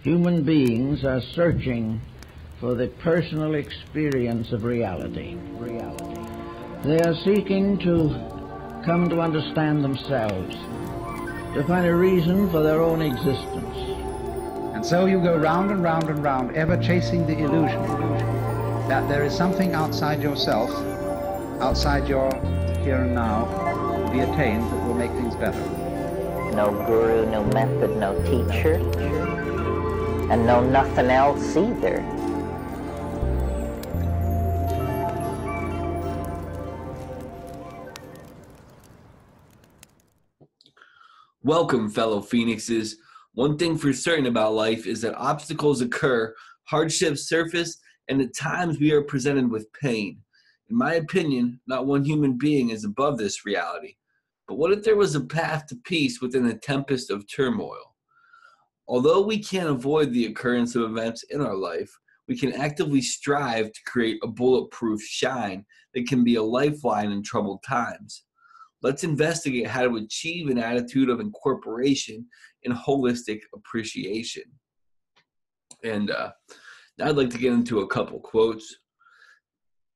Human beings are searching for the personal experience of reality. They are seeking to come to understand themselves, to find a reason for their own existence. And so you go round and round and round, ever chasing the illusion that there is something outside yourself, outside your here and now, to be attained that will make things better. No guru, no method, no teacher, and no nothing else either. Welcome, fellow Phoenixes. One thing for certain about life is that obstacles occur, hardships surface, and at times we are presented with pain. In my opinion, not one human being is above this reality. But what if there was a path to peace within the tempest of turmoil? Although we can't avoid the occurrence of events in our life, we can actively strive to create a bulletproof shine that can be a lifeline in troubled times. Let's investigate how to achieve an attitude of incorporation and holistic appreciation. And now I'd like to get into a couple quotes.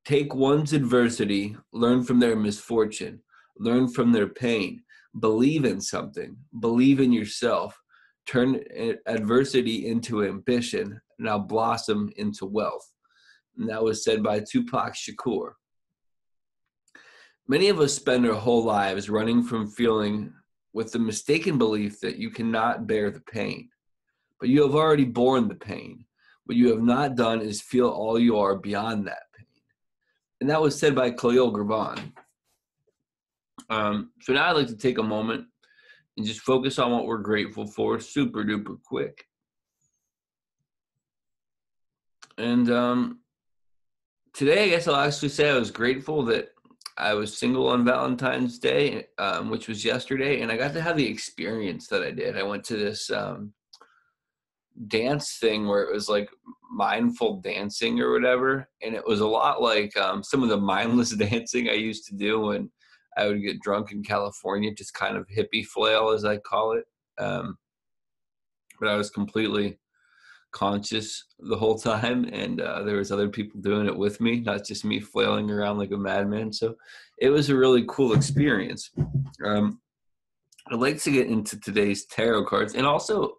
Take one's adversity, learn from their misfortune, learn from their pain, believe in something, believe in yourself, turn adversity into ambition, now blossom into wealth. And that was said by Tupac Shakur. Many of us spend our whole lives running from feeling with the mistaken belief that you cannot bear the pain. But you have already borne the pain. What you have not done is feel all you are beyond that pain. And that was said by Khalil Gibran. So now I'd like to take a moment and just focus on what we're grateful for, super duper quick. And today, I guess I'll actually say I was grateful that I was single on Valentine's Day, which was yesterday, and I got to have the experience that I did. I went to this dance thing where it was like mindful dancing or whatever, and it was a lot like some of the mindless dancing I used to do when I would get drunk in California, just kind of hippie flail, as I call it. But I was completely conscious the whole time, and there was other people doing it with me, not just me flailing around like a madman. So it was a really cool experience. I'd like to get into today's tarot cards and also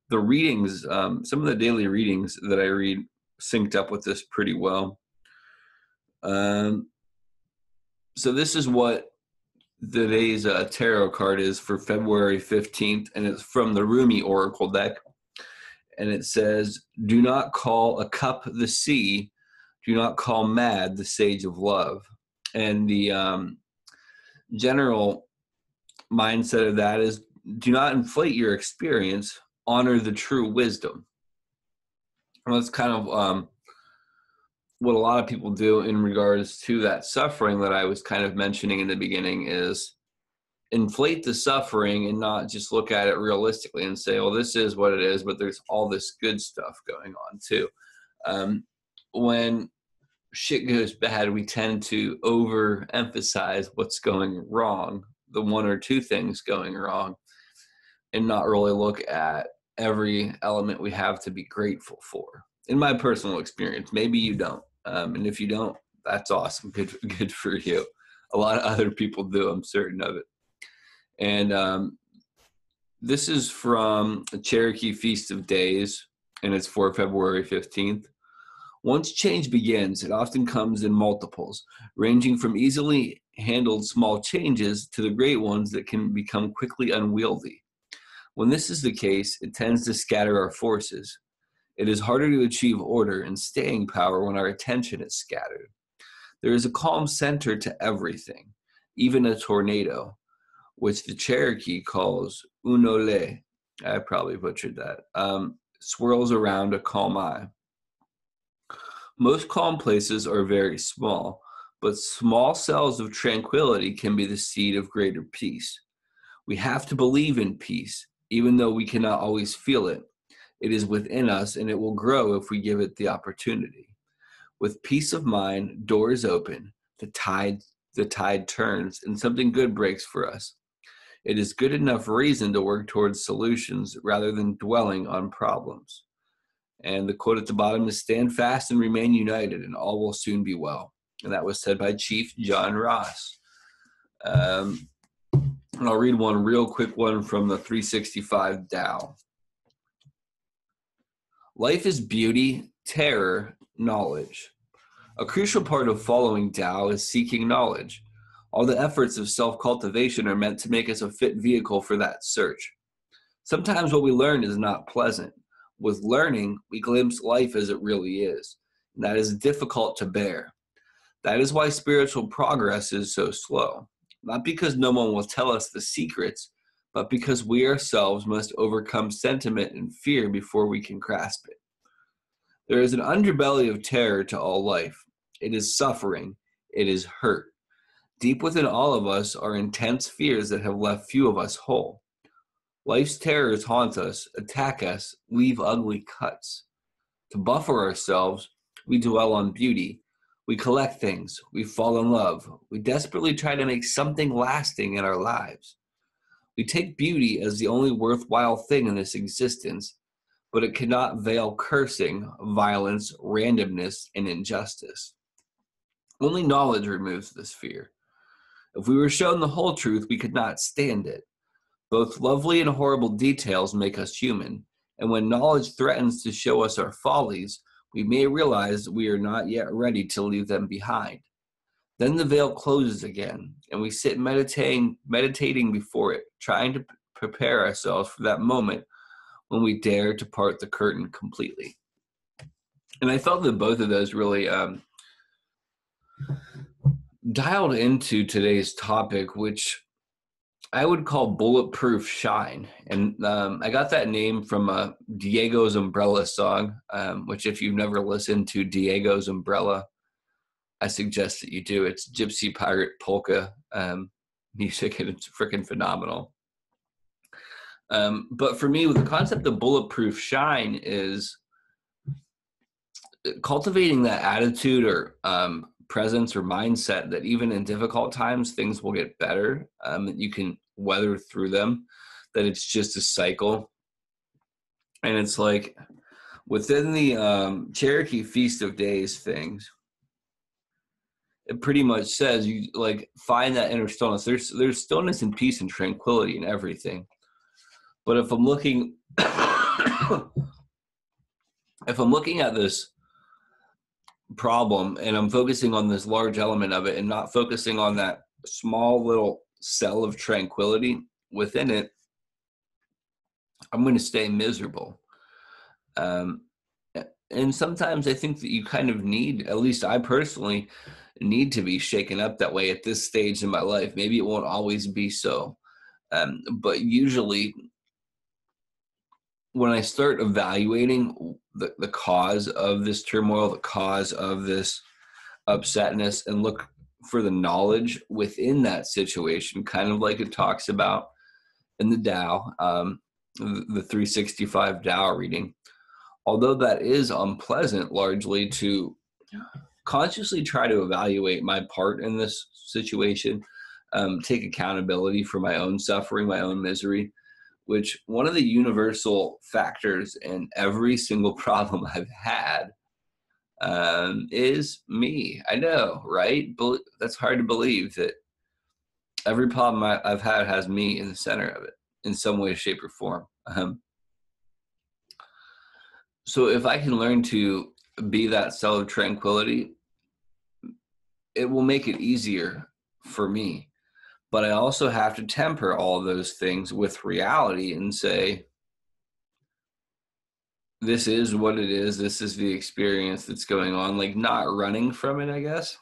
the readings. Some of the daily readings that I read synced up with this pretty well. So this is what today's tarot card is for February 15th, and it's from the Rumi Oracle deck. And it says, do not call a cup the sea, do not call mad the sage of love. And the general mindset of that is, do not inflate your experience, honor the true wisdom. And that's kind of what a lot of people do in regards to that suffering that I was kind of mentioning in the beginning, is inflate the suffering and not just look at it realistically and say, well, this is what it is, but there's all this good stuff going on too. When shit goes bad, we tend to overemphasize what's going wrong, the one or two things going wrong, and not really look at every element we have to be grateful for. In my personal experience, maybe you don't. And if you don't, that's awesome. Good for you. A lot of other people do, I'm certain of it. And this is from a Cherokee Feast of Days, and it's for February 15th. Once change begins, it often comes in multiples, ranging from easily handled small changes to the great ones that can become quickly unwieldy. When this is the case, it tends to scatter our forces. It is harder to achieve order and staying power when our attention is scattered. There is a calm center to everything, even a tornado, which the Cherokee calls unole. I probably butchered that. Swirls around a calm eye. Most calm places are very small, but small cells of tranquility can be the seed of greater peace. We have to believe in peace, even though we cannot always feel it. It is within us, and it will grow if we give it the opportunity. With peace of mind, doors open, the tide turns, and something good breaks for us. It is good enough reason to work towards solutions rather than dwelling on problems. And the quote at the bottom is, stand fast and remain united, and all will soon be well. And that was said by Chief John Ross. And I'll read one real quick one from the 365 Tao. Life is beauty, terror, knowledge. A crucial part of following Tao is seeking knowledge. All the efforts of self-cultivation are meant to make us a fit vehicle for that search. Sometimes what we learn is not pleasant. With learning, we glimpse life as it really is, and that is difficult to bear. That is why spiritual progress is so slow. Not because no one will tell us the secrets, but because we ourselves must overcome sentiment and fear before we can grasp it. There is an underbelly of terror to all life. It is suffering. It is hurt. Deep within all of us are intense fears that have left few of us whole. Life's terrors haunt us, attack us, leave ugly cuts. To buffer ourselves, we dwell on beauty. We collect things. We fall in love. We desperately try to make something lasting in our lives. We take beauty as the only worthwhile thing in this existence, but it cannot veil cursing, violence, randomness, and injustice. Only knowledge removes this fear. If we were shown the whole truth, we could not stand it. Both lovely and horrible details make us human, and when knowledge threatens to show us our follies, we may realize we are not yet ready to leave them behind. Then the veil closes again, and we sit meditating before it, trying to prepare ourselves for that moment when we dare to part the curtain completely. And I felt that both of those really dialed into today's topic, which I would call Bulletproof Shine. And I got that name from Diego's Umbrella song, which if you've never listened to Diego's Umbrella, I suggest that you do. It's Gypsy Pirate Polka music, and it's freaking phenomenal. But for me, with the concept of Bulletproof Shine is cultivating that attitude or presence or mindset that even in difficult times, things will get better, that you can weather through them, that it's just a cycle. And it's like within the Cherokee Feast of Days things, it pretty much says you like find that inner stillness. There's stillness and peace and tranquility in everything. But if I'm looking at this problem and I'm focusing on this large element of it and not focusing on that small little cell of tranquility within it, I'm going to stay miserable. And sometimes I think that you kind of need, at least I personally need to be shaken up that way at this stage in my life. Maybe it won't always be so. But usually when I start evaluating the cause of this turmoil, the cause of this upsetness, and look for the knowledge within that situation, kind of like it talks about in the Tao, the 365 Tao reading, although that is unpleasant largely to consciously try to evaluate my part in this situation, take accountability for my own suffering, my own misery, which one of the universal factors in every single problem I've had is me. I know, right? But that's hard to believe that every problem I've had has me in the center of it in some way, shape, or form. So if I can learn to be that cell of tranquility, it will make it easier for me. But I also have to temper all those things with reality and say, this is what it is. This is the experience that's going on. Like not running from it, I guess.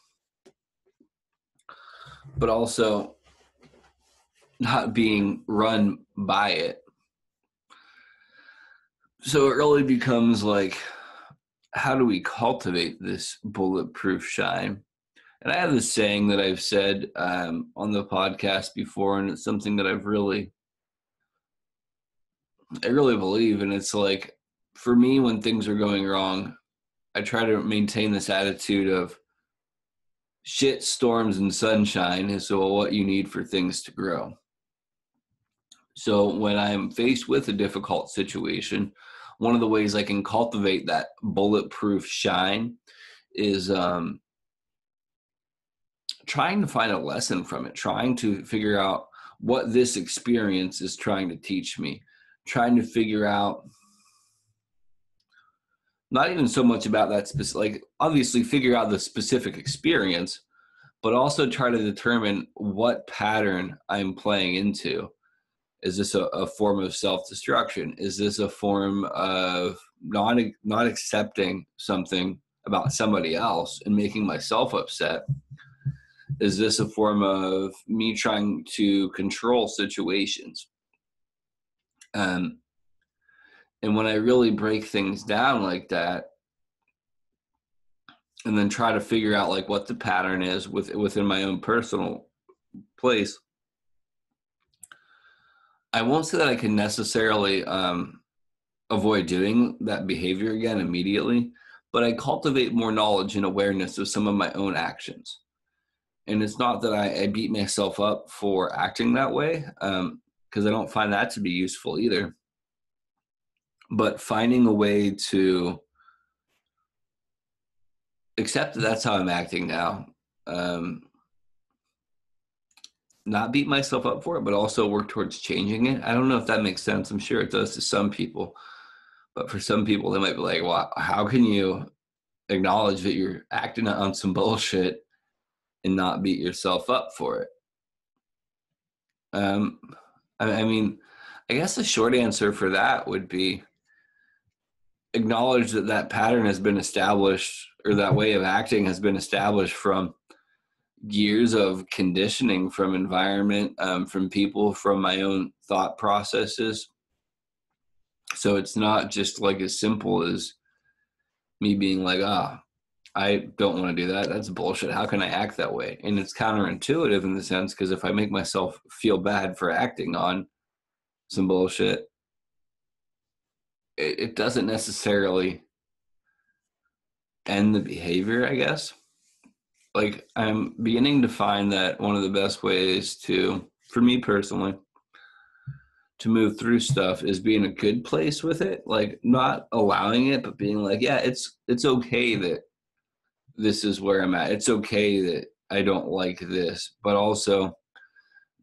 But also not being run by it. So it really becomes like, how do we cultivate this bulletproof shine? And I have this saying that I've said on the podcast before, and it's something that I really believe. And it's like, for me, when things are going wrong, I try to maintain this attitude of shit, storms, and sunshine is all what you need for things to grow. So when I'm faced with a difficult situation, one of the ways I can cultivate that bulletproof shine is trying to find a lesson from it, trying to figure out what this experience is trying to teach me, trying to figure out not even so much about that specific, like obviously figure out the specific experience, but also try to determine what pattern I'm playing into. Is this a form of self-destruction? Is this a form of not accepting something about somebody else and making myself upset? Is this a form of me trying to control situations? And when I really break things down like that, and then try to figure out like what the pattern is within my own personal place, I won't say that I can necessarily avoid doing that behavior again immediately, but I cultivate more knowledge and awareness of some of my own actions. And it's not that I beat myself up for acting that way, because I don't find that to be useful either. But finding a way to accept that that's how I'm acting now, not beat myself up for it, but also work towards changing it. I don't know if that makes sense. I'm sure it does to some people. But for some people, they might be like, well, how can you acknowledge that you're acting on some bullshit and not beat yourself up for it? I mean, I guess the short answer for that would be acknowledge that that pattern has been established, or that way of acting has been established from years of conditioning, from environment, from people, from my own thought processes. So it's not just like as simple as me being like, I don't want to do that. That's bullshit. How can I act that way? And it's counterintuitive in the sense, because if I make myself feel bad for acting on some bullshit, it doesn't necessarily end the behavior, I guess. Like, I'm beginning to find that one of the best ways for me personally, to move through stuff is being a good place with it. Like, not allowing it, but being like, yeah, it's okay that this is where I'm at. It's okay that I don't like this, but also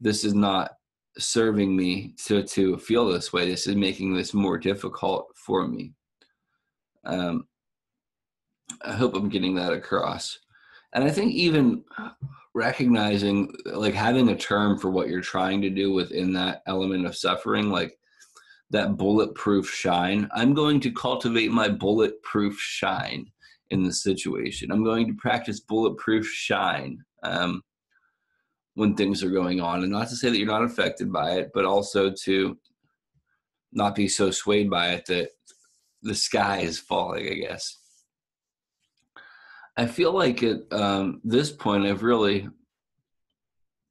this is not serving me to feel this way. This is making this more difficult for me. I hope I'm getting that across. And I think even recognizing, like, having a term for what you're trying to do within that element of suffering, like that bulletproof shine. I'm going to cultivate my bulletproof shine in the situation. I'm going to practice bulletproof shine when things are going on. And not to say that you're not affected by it, but also to not be so swayed by it that the sky is falling, I guess. I feel like at this point, I've really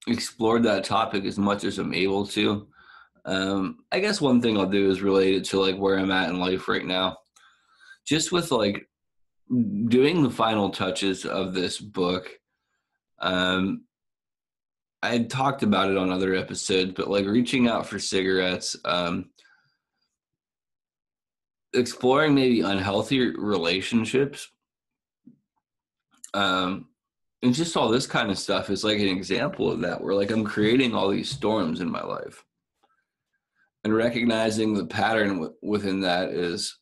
explored that topic as much as I'm able to. I guess one thing I'll do is relate it to like where I'm at in life right now. Just with like doing the final touches of this book. I had talked about it on other episodes, but like reaching out for cigarettes, exploring maybe unhealthy relationships, and just all this kind of stuff is like an example of that, where like I'm creating all these storms in my life, and recognizing the pattern within that is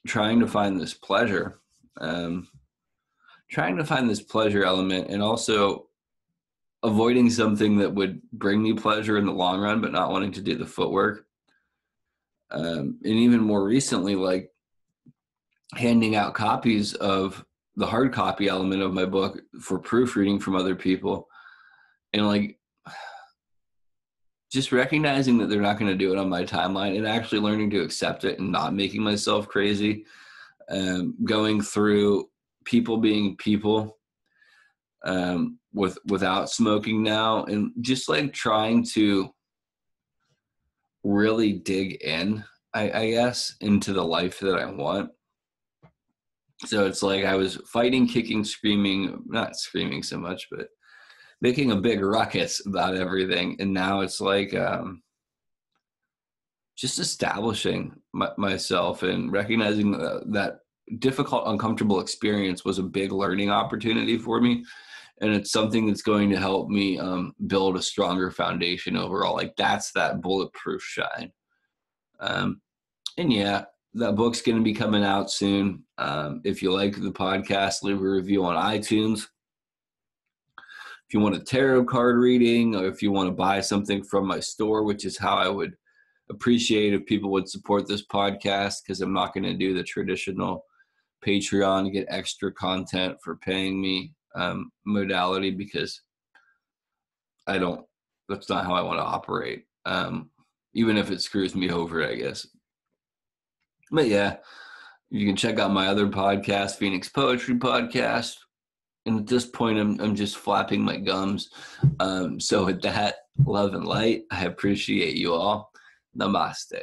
trying to find this pleasure, element, and also avoiding something that would bring me pleasure in the long run, but not wanting to do the footwork. And even more recently, like handing out copies of the hard copy element of my book for proofreading from other people, and like just recognizing that they're not going to do it on my timeline, and actually learning to accept it and not making myself crazy. Going through people being people, without smoking now, and just like trying to really dig in, I guess, into the life that I want. So it's like I was fighting, kicking, screaming, not screaming so much, but making a big ruckus about everything. And now it's like, just establishing myself and recognizing that difficult, uncomfortable experience was a big learning opportunity for me. And it's something that's going to help me build a stronger foundation overall. Like that's that bulletproof shine. And yeah, that book's going to be coming out soon. If you like the podcast, leave a review on iTunes. If you want a tarot card reading, or if you want to buy something from my store, which is how I would appreciate if people would support this podcast, because I'm not going to do the traditional Patreon to get extra content for paying me modality, because that's not how I want to operate. Even if it screws me over, I guess. But yeah, you can check out my other podcast, Phoenix Poetry Podcast. And at this point, I'm just flapping my gums. So with that, love and light, I appreciate you all. Namaste.